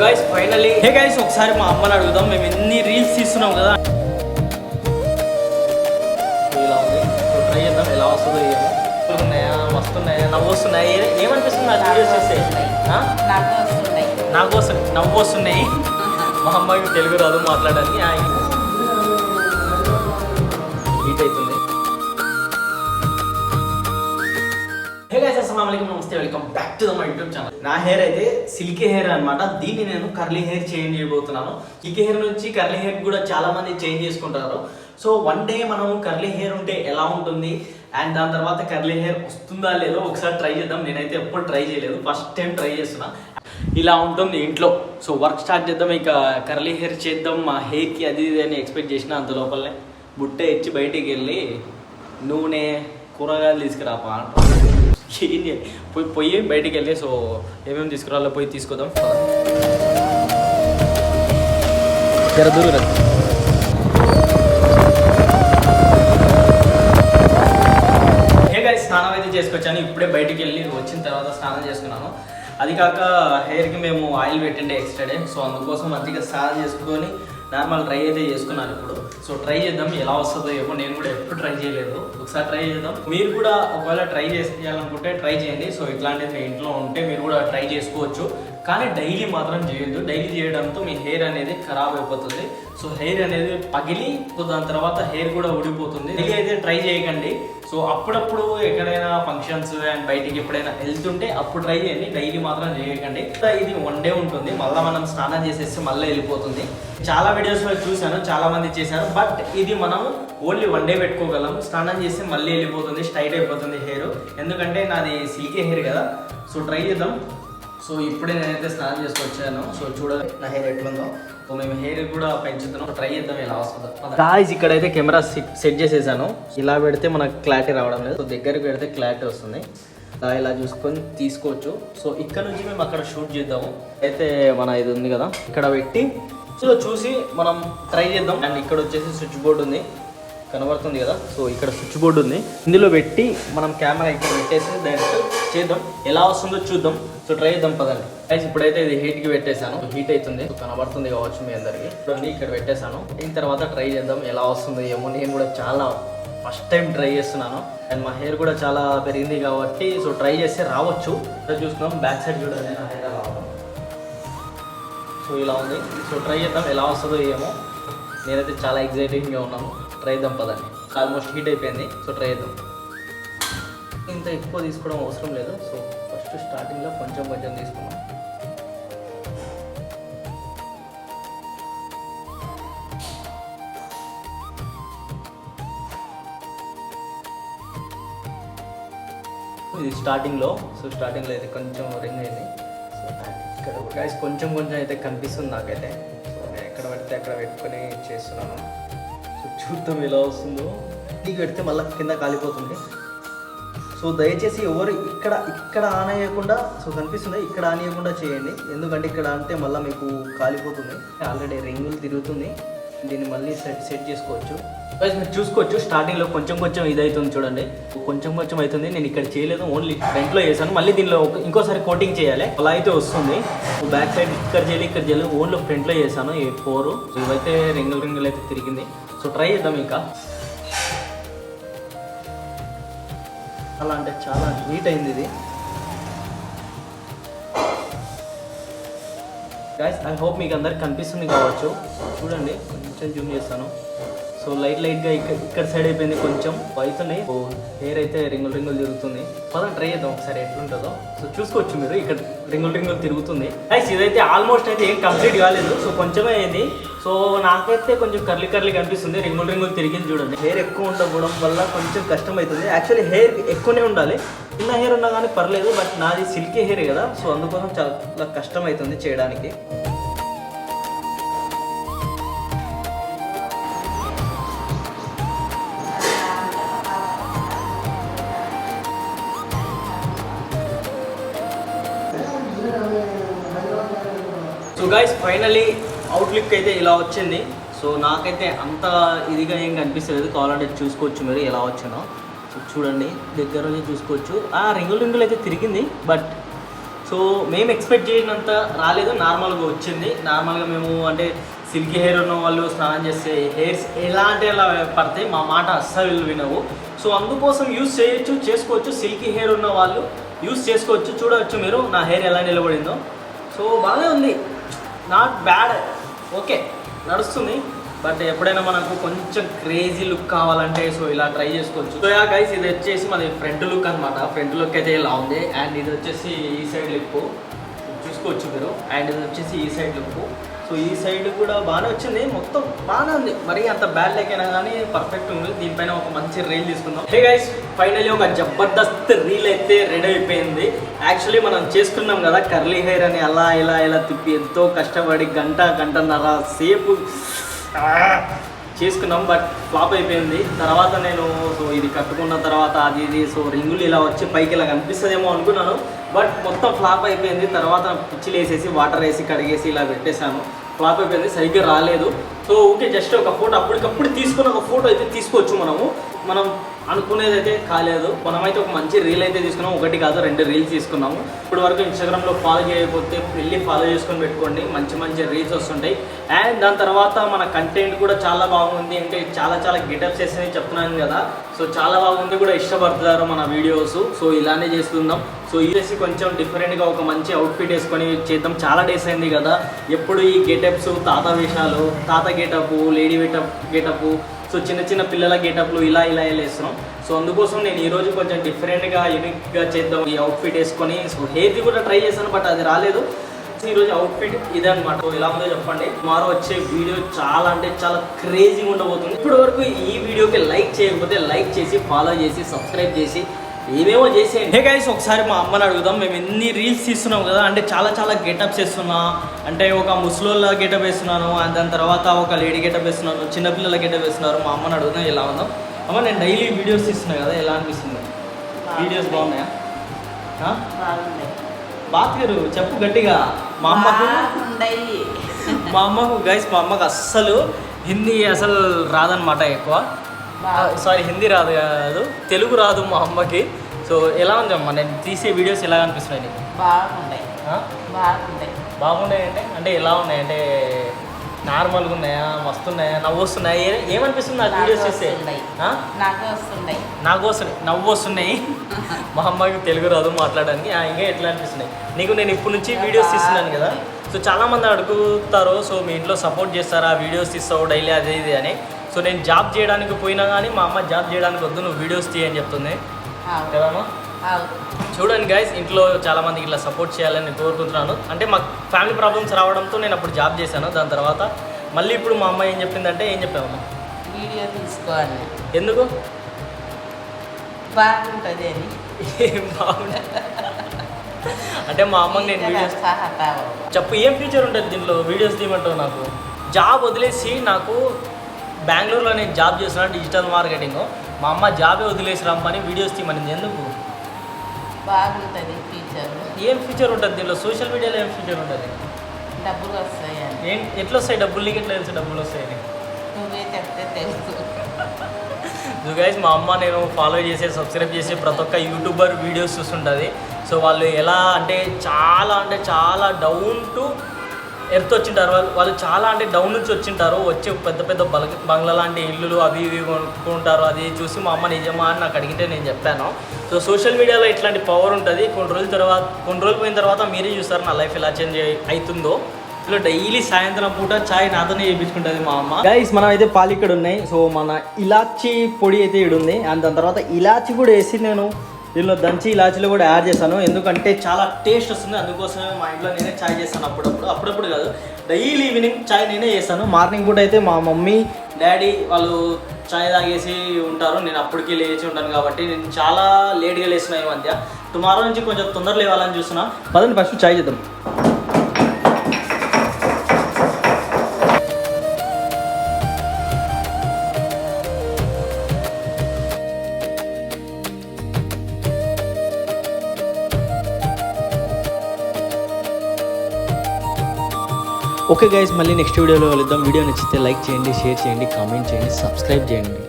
Guys finally hey guys ఒకసారి మా అమ్మని అడుగుదాం. మేము ఎన్ని రీల్స్ తీస్తున్నాం కదా, ఇలా ఉంది. సో ట్రై చేద్దాం ఎలా వస్తుందో. ఉన్నాయా వస్తున్నాయా నవ్వు వస్తున్నాయి ఏమనిపిస్తుంది నాకు వీడియోస్ చేస్తే? నాకు వస్తున్నాయి నవ్వు వస్తున్నాయి. మా అమ్మాయికి తెలుగు రాదు మాట్లాడాలి, హీట్ అవుతుంది. హే గైస్ అస్సలాము అలైకుం, నమస్తే, welcome back to my YouTube channel. నా హెయిర్ అయితే సిల్కీ హెయిర్ అనమాట. దీన్ని నేను కర్లీ హెయిర్ చేంజ్ చేయబోతున్నాను. సిల్కీ హెయిర్ నుంచి కర్లీ హెయిర్ కూడా చాలా మంది చేంజ్ చేసుకుంటారు. సో వన్ డే మనం కర్లీ హెయిర్ ఉంటే ఎలా ఉంటుంది అండ్ దాని తర్వాత కర్లీ హెయిర్ వస్తుందా లేదో ఒకసారి ట్రై చేద్దాం. నేనైతే ఎప్పుడు ట్రై చేయలేదు, ఫస్ట్ టైం ట్రై చేస్తున్నా. ఇలా ఉంటుంది ఇంట్లో. సో వర్క్ స్టార్ట్ చేద్దాం. ఇక కర్లీ హెయిర్ చేద్దాం, మా హెయిర్కి అది ఇది అని ఎక్స్పెక్ట్ చేసిన. అంత లోపలనే బుట్ట ఇచ్చి బయటికి వెళ్ళి నూనె కూరగాయలు తీసుకురాపా పోయి బయటికి వెళ్ళి. సో ఏమేమి తీసుకురాలో పోయి తీసుకుందాం. జర దూరం. హే గైస్ స్నానం అయితే చేసుకొచ్చాను. ఇప్పుడే బయటికి వెళ్ళి వచ్చిన తర్వాత స్నానం చేసుకున్నాను. అది కాక హెయిర్కి మేము ఆయిల్ పెట్టండి ఎక్స్ట్రా డే. సో అందుకోసం మంచిగా స్నానం చేసుకొని నార్మల్ ట్రై అయితే చేసుకున్నాను ఇప్పుడు. సో ట్రై చేద్దాం ఎలా వస్తుందో ఏమో. నేను కూడా ఎప్పుడు ట్రై చేయలేదు, ఒకసారి ట్రై చేద్దాం. మీరు కూడా ఒకవేళ ట్రై చేయాలనుకుంటే ట్రై చేయండి. సో ఇట్లాంటిది మీ ఇంట్లో ఉంటే మీరు కూడా ట్రై చేసుకోవచ్చు, కానీ డైలీ మాత్రం చేయొద్దు. డైలీ చేయడంతో మీ హెయిర్ అనేది ఖరాబ్ అయిపోతుంది. సో హెయిర్ అనేది పగిలి దాని తర్వాత హెయిర్ కూడా ఊడిపోతుంది. డైలీ అయితే ట్రై చేయకండి. సో అప్పుడప్పుడు ఎక్కడైనా ఫంక్షన్స్ అండ్ బయటికి ఎప్పుడైనా వెళ్తుంటే అప్పుడు ట్రై చేయండి, డైలీ మాత్రం చేయకండి. ఇది వన్ డే ఉంటుంది, మళ్ళీ మనం స్నానం చేసేస్తే మళ్ళీ వెళ్ళిపోతుంది. చాలా వీడియోస్లో చూశాను, చాలా మంది చేశారు, బట్ ఇది మనం ఓన్లీ వన్ డే పెట్టుకోగలం. స్నానం చేస్తే మళ్ళీ వెళ్ళిపోతుంది, స్ట్రైట్ అయిపోతుంది హెయిర్. ఎందుకంటే నాది సిల్కీ హెయిర్ కదా. సో ట్రై చేద్దాం. సో ఇప్పుడే నేనైతే స్నానం చేసుకొచ్చాను. సో చూడాలి నా హెయిర్ ఎట్లుందో. సో మేము హెయిర్ కూడా పెంచుతున్నాం, ట్రై చేద్దాం ఎలా వస్తుందో. గాయ్స్ ఇక్కడైతే కెమెరా సెట్ చేసేసాను. ఇలా పెడితే మనకు క్లారిటీ రావడం లేదు. సో దగ్గరికి పెడితే క్లారిటీ వస్తుంది. ఇలా చూసుకొని తీసుకోవచ్చు. సో ఇక్కడ నుంచి మేము అక్కడ షూట్ చేద్దాము. అయితే మన ఇది ఉంది కదా, ఇక్కడ పెట్టి సో చూసి మనం ట్రై చేద్దాం. అండ్ ఇక్కడ వచ్చేసి స్విచ్ బోర్డు ఉంది, కనబడుతుంది కదా. సో ఇక్కడ స్విచ్ బోర్డు ఉంది, ఇందులో పెట్టి మనం కెమెరా ఇక్కడ పెట్టేసి డైరెక్ట్ చేద్దాం, ఎలా వస్తుందో చూద్దాం. సో ట్రై చేద్దాం పదండి. ఇప్పుడైతే ఇది హీట్కి పెట్టేశాను, హీట్ అవుతుంది. కనబడుతుంది కావచ్చు మీ అందరికి. ఇప్పుడు ఇక్కడ పెట్టేశాను. దీని తర్వాత ట్రై చేద్దాం ఎలా వస్తుందో ఏమో. నేను కూడా చాలా ఫస్ట్ టైం ట్రై చేస్తున్నాను అండ్ మా హెయిర్ కూడా చాలా పెరిగింది కాబట్టి సో ట్రై చేస్తే రావచ్చు. చూసుకున్నాం బ్యాక్ సైడ్ చూడండి నా హెయిర్ రావడం. సో ఇలా ఉంది. సో ట్రై చేద్దాం ఎలా వస్తుందో ఏమో. నేనైతే చాలా ఎగ్జైటింగ్గా ఉన్నాను. ట్రై చేద్దాం పదండి. ఆల్మోస్ట్ హీట్ అయిపోయింది. సో ట్రై చేద్దాం. ఇంత ఎక్కువ తీసుకోవడం అవసరం లేదు. సో ఫస్ట్ స్టార్టింగ్లో కొంచెం కొంచెం తీసుకున్నాం. ఇది స్టార్టింగ్లో. సో స్టార్టింగ్లో అయితే కొంచెం రింగ్ అయింది. సో ఇక్కడ గైస్ కొంచెం కొంచెం అయితే కనిపిస్తుంది నాకైతే. సో నేను ఎక్కడ పడితే అక్కడ పెట్టుకొని చేస్తున్నాను. సో చూద్దాం ఎలా వస్తుందో. ఇంటికి పెడితే మళ్ళీ కింద కాలిపోతుంది. సో దయచేసి ఎవరు ఇక్కడ ఆన్ అయ్యకుండా, సో కనిపిస్తుంది ఇక్కడ ఆన్ అయ్యకుండా చేయండి. ఎందుకంటే ఇక్కడ అంటే మళ్ళీ మీకు కాలిపోతుంది. ఆల్రెడీ రింగులు తిరుగుతుంది. దీన్ని మళ్ళీ సెట్ చేసుకోవచ్చు. మీరు చూసుకోవచ్చు స్టార్టింగ్లో కొంచెం కొంచెం ఇది అవుతుంది చూడండి. కొంచెం కొంచెం అవుతుంది. నేను ఇక్కడ చేయలేదు, ఓన్లీ ఫ్రంట్లో చేశాను. మళ్ళీ దీనిలో ఇంకోసారి కోటింగ్ చేయాలి, అలా అయితే వస్తుంది. బ్యాక్ సైడ్ ఇక్కడ చేయాలి, ఓన్లీ ఫ్రంట్లో చేశాను. ఈ 4 ఇవైతే రింగులు అయితే తిరిగింది. సో ట్రై చేద్దాం. ఇంకా అలా అంటే చాలా నీట్ అయింది ఇది. గైస్ ఐ హోప్ మీకు అందరికి కనిపిస్తుంది కావచ్చు. చూడండి కొంచెం జూమ్ చేస్తాను. సో లైట్గా ఇక్కడ సైడ్ అయిపోయింది, కొంచెం అవుతుంది. హెయిర్ అయితే రింగులు తిరుగుతుంది. పదండి ట్రై చేద్దాం ఒకసారి ఎట్లుంటుందో. సో చూసుకోవచ్చు మీరు ఇక్కడ రింగులు తిరుగుతుంది. గైస్ ఇదైతే ఆల్మోస్ట్ అయితే ఏం కంప్లీట్ కాలేదు. సో కొంచెమే అయింది. సో నాకైతే కొంచెం కర్లీ కనిపిస్తుంది. రింగులు తిరిగింది చూడండి. హెయిర్ ఎక్కువ ఉండకపోవడం వల్ల కొంచెం కష్టం అవుతుంది. యాక్చువల్లీ హెయిర్ ఎక్కువనే ఉండాలి, చిన్న హెయిర్ ఉన్నా కానీ పర్లేదు. బట్ నాది సిల్కీ హెయిర్ కదా. సో అందుకోసం చాలా కష్టం అవుతుంది చేయడానికి. సో గైస్ ఫైనలీ అవుట్లుక్ అయితే ఇలా వచ్చింది. సో నాకైతే అంత ఇదిగా ఏం కనిపిస్తలేదు. కావాలంటే చూసుకోవచ్చు మీరు ఎలా వచ్చిందో. సో చూడండి దగ్గర నుంచి చూసుకోవచ్చు. రింగులు అయితే తిరిగింది, బట్ సో మేము ఎక్స్పెక్ట్ చేసినంత రాలేదు, నార్మల్గా వచ్చింది. నార్మల్గా మేము అంటే సిల్కీ హెయిర్ ఉన్న వాళ్ళు స్నానం చేస్తే హెయిర్స్ ఎలా అంటే ఎలా పడతాయి, మా మాట అస్సలు వినవు. సో అందుకోసం యూస్ చేసుకోవచ్చు. సిల్కీ హెయిర్ ఉన్న వాళ్ళు యూస్ చేసుకోవచ్చు. చూడవచ్చు మీరు నా హెయిర్ ఎలా నిలబడిందో. సో బాగానే ఉంది, నాట్ బ్యాడ్, ఓకే నడుస్తుంది. బట్ ఎప్పుడైనా మనకు కొంచెం క్రేజీ లుక్ కావాలంటే సో ఇలా ట్రై చేసుకోవచ్చు. సో గైస్ ఇది వచ్చేసి మాది ఫ్రంట్ లుక్ అనమాట. ఫ్రంట్ లుక్ అయితే ఇలా ఉంది. అండ్ ఇది వచ్చేసి ఈ సైడ్ లుక్ చూసుకోవచ్చు మీరు. అండ్ ఇది వచ్చేసి ఈ సైడ్ లుక్. సో ఈ సైడ్ కూడా బాగానే వచ్చింది, మొత్తం బాగానే ఉంది. మరి అంత బ్యాడ్ లేకైనా కానీ పర్ఫెక్ట్ ఉంది. దీనిపైన ఒక మంచి రీల్ తీసుకుందాం. హే గైస్ ఫైనల్లీ ఒక జబర్దస్త్ రీల్ అయితే రెడీ అయిపోయింది. యాక్చువల్లీ మనం చేసుకున్నాం కదా కర్లీ హెయిర్ అని, అలా ఇలా తిప్పి ఎంతో కష్టపడి గంటన్నర సేపు చేసుకున్నాం. బట్ ఫ్లాప్ అయిపోయింది. తర్వాత నేను సో ఇది కట్టుకున్న తర్వాత అది సో రింగులు ఇలా వచ్చి పైకి ఇలా కనిపిస్తుందేమో అనుకున్నాను. బట్ మొత్తం ఫ్లాప్ అయిపోయింది. తర్వాత పిచ్చిలు వేసేసి వాటర్ వేసి కడిగేసి ఇలా పెట్టేశాను. ఫ్లాప్ అయిపోయింది, సరిగ్గా రాలేదు. సో ఓకే జస్ట్ ఒక ఫోటో అప్పటికప్పుడు తీసుకున్న ఒక ఫోటో అయితే తీసుకోవచ్చు. మనం అనుకునేది అయితే కాలేదు. మనమైతే ఒక మంచి రీల్ అయితే తీసుకున్నాం. 1 కాదు 2 రీల్స్ తీసుకున్నాము. ఇప్పుడు వరకు ఇన్స్టాగ్రామ్లో ఫాలో చేయకపోతే వెళ్ళి ఫాలో చేసుకొని పెట్టుకోండి, మంచి రీల్స్ వస్తుంటాయి. అండ్ దాని తర్వాత మన కంటెంట్ కూడా చాలా బాగుంది. అంటే చాలా గెటప్స్ వేసి చెప్తున్నాను కదా. సో చాలా బాగుంది కూడా, ఇష్టపడుతున్నారు మన వీడియోస్. సో ఇలానే చేస్తున్నాం. సో ఇది కొంచెం డిఫరెంట్గా ఒక మంచి అవుట్ఫిట్ వేసుకొని చేద్దాం. చాలా డేస్ అయింది కదా ఎప్పుడు ఈ గెటప్స్, తాత వేషాలు, తాత గెటప్, లేడీ గెటప్, సో చిన్న పిల్లల గెటప్లు ఇలా వేస్తున్నాం. సో అందుకోసం నేను ఈరోజు కొంచెం డిఫరెంట్గా యూనిక్గా చేద్దాం ఈ అవుట్ఫిట్ వేసుకొని. సో హెయిర్ది కూడా ట్రై చేశాను బట్ అది రాలేదు. సో ఈరోజు అవుట్ఫిట్ ఇదే అనమాట. ఎలా ఉందో చెప్పండి. టుమారో వచ్చే వీడియో చాలా అంటే చాలా క్రేజీగా ఉండబోతుంది. ఇప్పటి వరకు ఈ వీడియోకి లైక్ చేయకపోతే లైక్ చేసి, ఫాలో చేసి, సబ్స్క్రైబ్ చేసి ఏమేమో చేసేయండి. హే గైస్ ఒకసారి మా అమ్మని అడుగుదాం. మేము ఎన్ని రీల్స్ తీస్తున్నాం కదా, అంటే చాలా గెటప్స్ వేస్తున్నా. అంటే ఒక ముసలోళ్ళ గెటప్ వేస్తున్నాను, దాని తర్వాత ఒక లేడీ గెటప్ వేస్తున్నాను, చిన్నపిల్లల గెటప్ వేస్తున్నారు. మా అమ్మని అడుగుదాం ఎలా ఉందో. అమ్మ నేను డైలీ వీడియోస్ తీస్తున్నా కదా, ఎలా అనిపిస్తుంది? వీడియోస్ బాగున్నాయా? బాత్గారు చెప్పు గట్టిగా. మా అమ్మకు గైస్ మా అమ్మకు అస్సలు హిందీ అసలు రాదనమాట ఎక్కువ. సారీ హిందీ రాదు కాదు, తెలుగు రాదు మా అమ్మకి. సో ఎలా ఉంది అమ్మ నేను తీసే వీడియోస్ ఎలా అనిపిస్తున్నాయి నీకు? బాగున్నాయి అంటే ఎలా ఉన్నాయి అంటే నార్మల్గా ఉన్నాయా, మస్తున్నాయా, నవ్వు వస్తున్నాయా, ఏమనిపిస్తుంది నాకు వీడియోస్ చూస్తే? నాకు వస్తున్నాయి, నవ్వు వస్తున్నాయి. మా అమ్మకి తెలుగు రాదు మాట్లాడడానికి. ఇంకా ఎట్లా అనిపిస్తున్నాయి నీకు? నేను ఇప్పుడు నుంచి వీడియోస్ తీస్తున్నాను కదా. సో చాలామంది అడుగుతారు, సో మీ ఇంట్లో సపోర్ట్ చేస్తారా, వీడియోస్ తీస్తావు డైలీ అదే ఇది అని. సో నేను జాబ్ చేయడానికి పోయినా కానీ మా అమ్మ జాబ్ చేయడానికి వద్దు, నువ్వు వీడియోస్ తీయని చెప్తుంది కదమ్మా. చూడండి గైస్, ఇంట్లో చాలామందికి ఇట్లా సపోర్ట్ చేయాలని నేను కోరుకుంటున్నాను. అంటే మాకు ఫ్యామిలీ ప్రాబ్లమ్స్ రావడంతో నేను అప్పుడు జాబ్ చేశాను. దాని తర్వాత మళ్ళీ ఇప్పుడు మా అమ్మ ఏం చెప్పిందంటే, ఏం చెప్పామమ్మా? వీడియో తీసుకోవాలి. ఎందుకు? బాగుంటుంది అని. బాగుంటుంది అంటే మా అమ్మకి నేను వీడియోస్ చెప్పు, ఏం ఫ్యూచర్ ఉంటుంది దీంట్లో? వీడియోస్ తీయమంటావు. నాకు జాబ్ వదిలేసి నాకు బెంగళూరులో నేను జాబ్ చేస్తున్నాను డిజిటల్ మార్కెటింగ్. మా అమ్మ జాబే వదిలేసి రమ్మని వీడియోస్ తీయమనింది. ఎందుకు? బాగుంటుంది ఫ్యూచర్. ఏం ఫ్యూచర్ ఉంటుంది దీనిలో? సోషల్ మీడియాలో ఏం ఫ్యూచర్ ఉంటుంది? డబ్బులు వస్తాయి. ఎట్లా వస్తాయి డబ్బులు? నీకు ఎట్లా తెలుసు డబ్బులు వస్తాయని? నువ్వే చెప్తే తెలుసు. సో గైస్ మా అమ్మ నేను ఫాలో చేసే, సబ్స్క్రైబ్ చేసే ప్రతి ఒక్క యూట్యూబర్ వీడియోస్ చూస్తుంటుంది. సో వాళ్ళు ఎలా అంటే చాలా డౌన్ టు ఎర్త్ వచ్చింటారు. వాళ్ళు చాలా అంటే డౌన్ నుంచి వచ్చింటారు. వచ్చి పెద్ద బంగ్లా లాంటి ఇల్లులు అవి ఇవి కొనుక్కుంటారు. అది చూసి మా అమ్మ నిజమా అని నాకు అడిగితే నేను చెప్పాను. సో సోషల్ మీడియాలో ఇట్లాంటి పవర్ ఉంటుంది. కొన్ని రోజులు పోయిన తర్వాత మీరే చూస్తారు నా లైఫ్ ఎలా చేంజ్ అవుతుందో. ఇలా డైలీ సాయంత్రం పూట చాయ్ నాతోనే చేయించుకుంటుంది మా అమ్మ. గైస్ మనం అయితే పాలు ఇక్కడ ఉన్నాయి. సో మన ఇలాచీ పొడి అయితే ఇక్కడ ఉంది. అండ్ దాని తర్వాత ఇలాచీ కూడా వేసి నేను దీనిలో దంచి ఇలాచీలో కూడా యాడ్ చేశాను. ఎందుకంటే చాలా టేస్ట్ వస్తుంది. అందుకోసమే మా ఇంట్లో నేనే చాయ్ చేస్తాను. అప్పుడప్పుడు కాదు, డైలీ ఈవినింగ్ చాయ్ నేనే చేస్తాను. మార్నింగ్ పూట అయితే మా మమ్మీ డాడీ వాళ్ళు చాయ్ తాగేసి ఉంటారు. నేను అప్పటికి లేచి ఉంటాను కాబట్టి నేను చాలా లేట్గా లేస్తున్నా ఈ మధ్య. టుమారో నుంచి కొంచెం తొందరగా లేవాలని చూస్తున్నా. పదండి ఫస్ట్ చాయ్ చేద్దాం. ఓకే గైస్, మళ్ళీ నెక్స్ట్ వీడియోలో కలుద్దాం. వీడియో నచ్చితే లైక్ చేయండి, షేర్ చేయండి, కామెంట్ చేయండి, సబ్స్క్రైబ్ చేయండి.